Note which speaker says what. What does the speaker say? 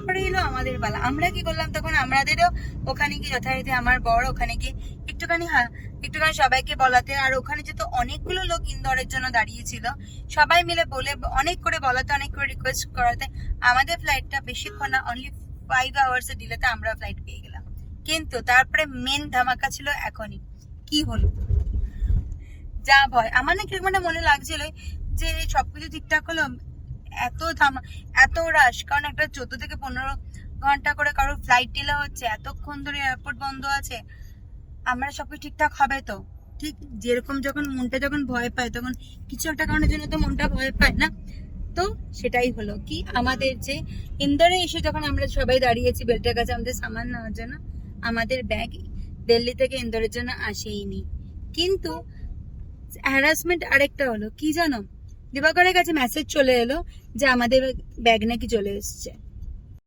Speaker 1: তারপরে এলো আমাদের পালা। আমরা কি করলাম তখন, আমাদেরও ওখানে গিয়ে যথারীতি আমার বর ওখানে গিয়ে একটুখানি একটুখানি সবাইকে বলাতে, আর ওখানে যেহেতু অনেকগুলো লোক ইন্দোরের জন্য দাঁড়িয়েছিল, সবাই মিলে বলে অনেক করে বলাতে, অনেক করে রিকোয়েস্ট করাতে আমাদের ফ্লাইটটা বেশিক্ষণ না, অনলি 5 আওয়ার্স এর ডিলেতে আমরা ফ্লাইট পেয়ে গেলাম। কিন্তু তারপরে মেন ধামাকা ছিল এখনই। কি হলো, যা ভয় আমার না কিরকম একটা মনে লাগছিল যে সবকিছু ঠিকঠাক হলো, এত রাশ, কারণ একটা 14 থেকে 15 ঘন্টা করে কারোর ফ্লাইট ডিলে হচ্ছে, এতক্ষণ ধরে এয়ারপোর্ট বন্ধ আছে, আমরা সবকিছু ঠিকঠাক হবে তো। ঠিক যেরকম যখন মনটা যখন ভয় পায়, তখন কিছু একটা কারণের জন্য তো মনটা ভয় পায় না। তো সেটাই হলো কি, আমাদের যে ইন্দোরে এসে যখন আমরা সবাই দাঁড়িয়েছি বেল্টের কাছে আমাদের সামান নেওয়ার জন্য, আমাদের ব্যাগ দিল্লি থেকে ইন্দোরের জন্য আসেইনি। কিন্তু হ্যারাসমেন্ট আরেকটা হলো কি জানো, দিবাকরের কাছে মেসেজ চলে এলো যে আমাদের ব্যাগ নাকি চলে এসছে।